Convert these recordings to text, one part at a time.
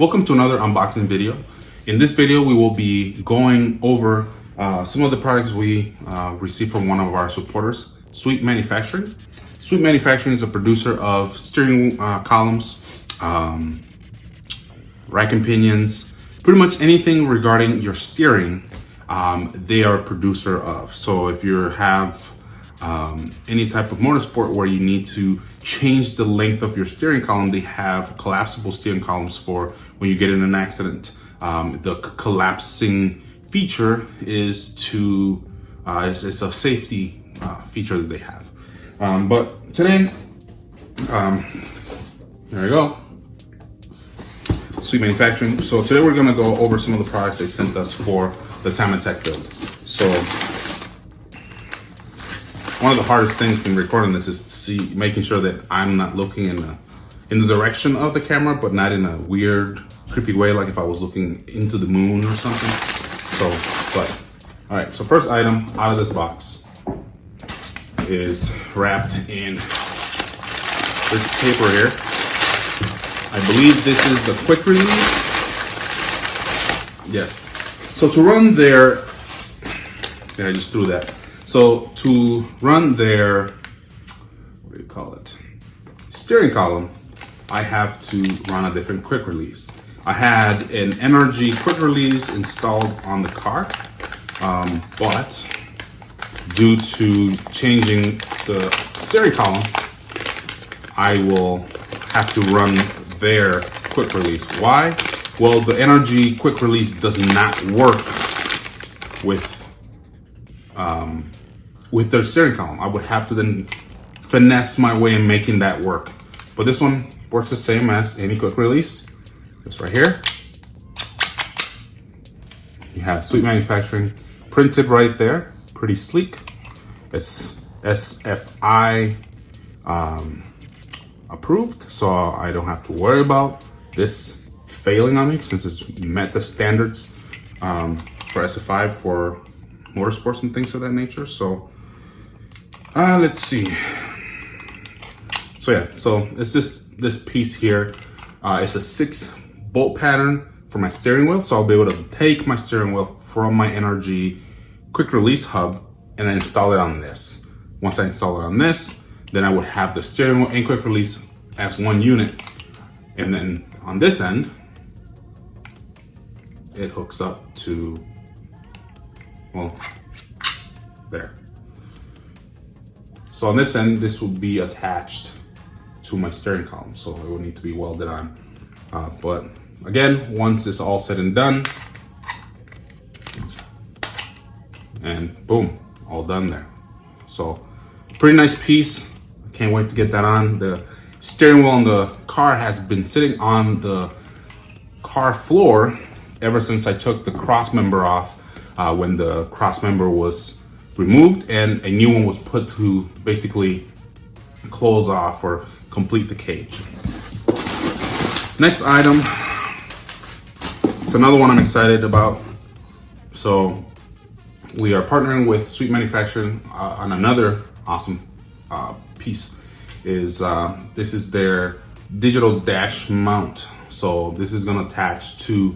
Welcome to another unboxing video. In this video, we will be going over some of the products we received from one of our supporters, Sweet Manufacturing. Sweet Manufacturing is a producer of steering columns, rack and pinions, pretty much anything regarding your steering, they are a producer of. So if you have any type of motorsport where you need to change the length of your steering column, they have collapsible steering columns for when you get in an accident. The collapsing feature is to it's a safety feature that they have. But today, there we go, Sweet Manufacturing. So today we're gonna go over some of the products they sent us for the Time Attack build. So one of the hardest things in recording this is making sure that I'm not looking in the direction of the camera, but not in a weird, creepy way, like if I was looking into the moon or something. So, but, all right, so first item out of this box is wrapped in this paper here. I believe this is the quick release. Yes. So to run their, yeah, I just threw that. So to run their, what do you call it, steering column, I have to run a different quick release. I had an NRG quick release installed on the car, but due to changing the steering column, I will have to run their quick release. Why? Well, the NRG quick release does not work with their steering column. I would have to then finesse my way in making that work. But this one works the same as any quick release. This right here. You have Sweet Manufacturing printed right there. Pretty sleek. It's SFI approved, so I don't have to worry about this failing on me since it's met the standards for SFI for motorsports and things of that nature. So let's see. So yeah, so it's this piece here. It's a 6-bolt pattern for my steering wheel, so I'll be able to take my steering wheel from my NRG quick release hub and then install it on this. Once I install it on this, then I would have the steering wheel and quick release as one unit. And then on this end, it hooks up to, well, there. So on this end, this will be attached to my steering column, so it will need to be welded on. But again, once it's all said and done, and boom, all done there. So pretty nice piece. I can't wait to get that on. The steering wheel on the car has been sitting on the car floor ever since I took the cross member off, when the cross member was removed and a new one was put to basically close off or complete the cage. Next item, it's another one I'm excited about. So we are partnering with Sweet Manufacturing on another awesome piece. This is their digital dash mount. So this is going to attach to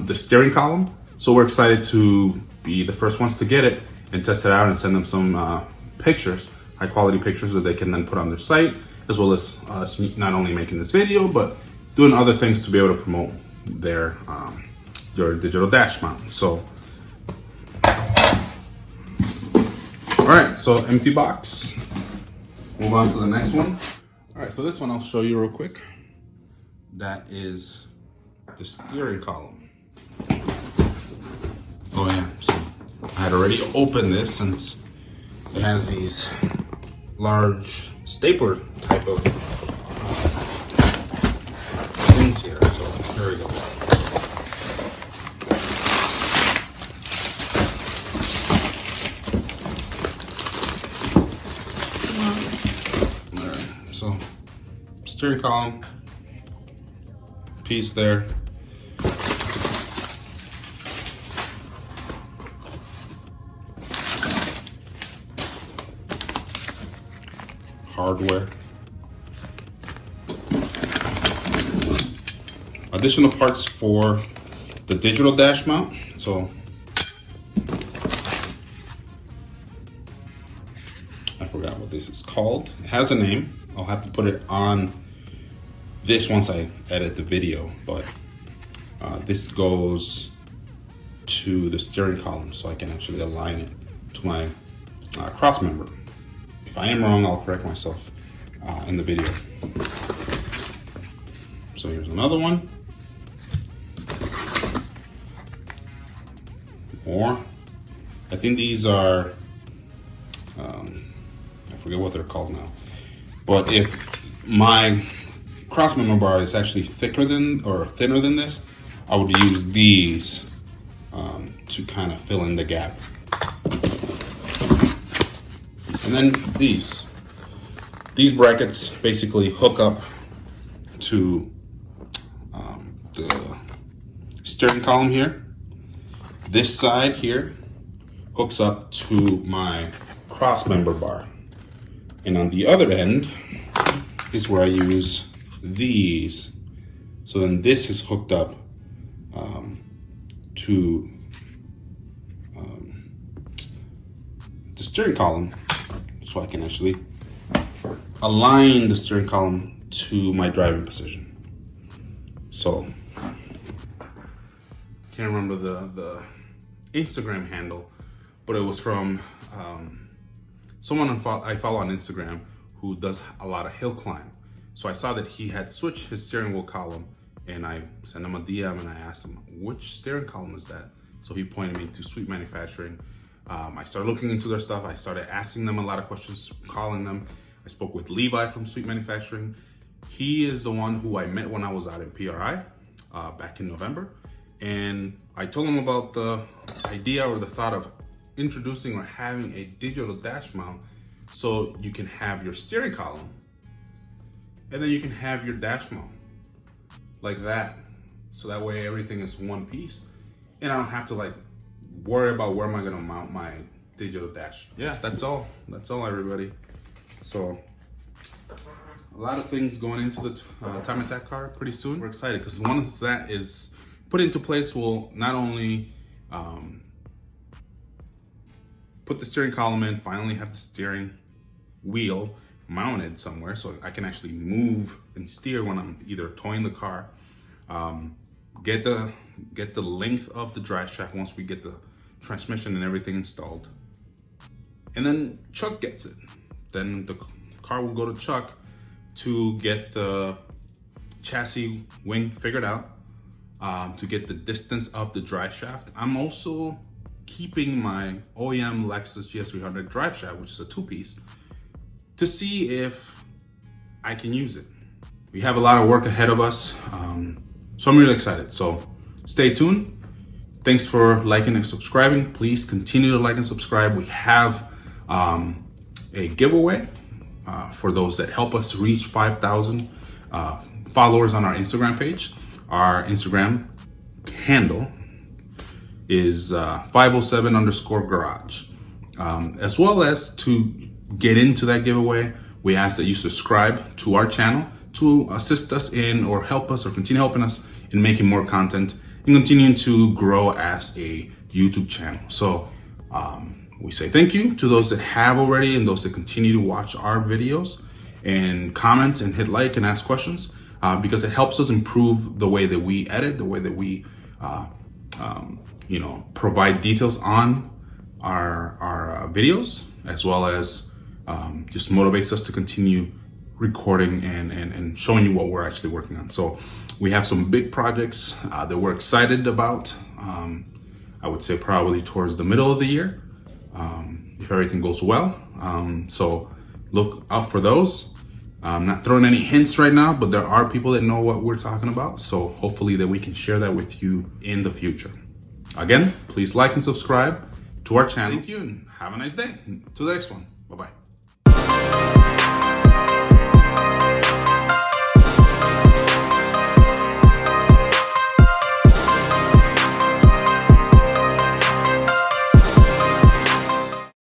the steering column. So we're excited to be the first ones to get it and test it out and send them some pictures, high quality pictures that they can then put on their site, as well as us not only making this video, but doing other things to be able to promote their digital dash mount. So, all right, so empty box. Move on to the next one. All right, so this one I'll show you real quick. That is the steering column. Oh yeah, so I had already opened this since it has these large stapler type of things here. So here we go. All right, so steering column piece there. Hardware. additional parts for the digital dash mount. So I forgot what this is called. It has a name. I'll have to put it on this once I edit the video, but this goes to the steering column so I can actually align it to my cross member. If I am wrong, I'll correct myself in the video. So here's another one. More. I think these are, I forget what they're called now. But if my cross member bar is actually thicker than or thinner than this, I would use these to kind of fill in the gap. And then these brackets basically hook up to the steering column here. This side here hooks up to my cross member bar. And on the other end is where I use these. So then this is hooked up to the steering column, so I can actually align the steering column to my driving position. So, can't remember the Instagram handle, but it was from someone I follow on Instagram who does a lot of hill climb. So I saw that he had switched his steering wheel column, and I sent him a DM and I asked him, which steering column is that? So he pointed me to Sweet Manufacturing. I started looking into their stuff. I started asking them a lot of questions, calling them. I spoke with Levi from Sweet Manufacturing. He is the one who I met when I was out in PRI back in November. And I told him about the idea or the thought of introducing or having a digital dash mount so you can have your steering column and then you can have your dash mount like that. So that way everything is one piece and I don't have to like worry about where am I gonna mount my digital dash. Yeah, that's all everybody. So a lot of things going into the time attack car pretty soon. We're excited because once that is put into place, we'll not only put the steering column in, finally have the steering wheel mounted somewhere so I can actually move and steer when I'm either towing the car, get the length of the drive shaft once we get the transmission and everything installed. And then Chuck gets it. Then the car will go to Chuck to get the chassis wing figured out, to get the distance of the drive shaft. I'm also keeping my OEM Lexus GS300 drive shaft, which is a two-piece, to see if I can use it. We have a lot of work ahead of us, so I'm really excited. So stay tuned. Thanks for liking and subscribing. Please continue to like and subscribe. We have a giveaway for those that help us reach 5,000 followers on our Instagram page. Our Instagram handle is 507_garage. As well as to get into that giveaway, we ask that you subscribe to our channel to assist us in or help us or continue helping us in making more content and continuing to grow as a YouTube channel. So we say thank you to those that have already and those that continue to watch our videos and comment and hit like and ask questions, because it helps us improve the way that we edit, the way that we provide details on our videos, as well as just motivates us to continue recording and showing you what we're actually working on. So we have some big projects that we're excited about. I would say probably towards the middle of the year, if everything goes well. So look out for those. I'm not throwing any hints right now, but there are people that know what we're talking about. So hopefully that we can share that with you in the future. Again, please like and subscribe to our channel. Thank you and have a nice day. To the next one. Bye-bye.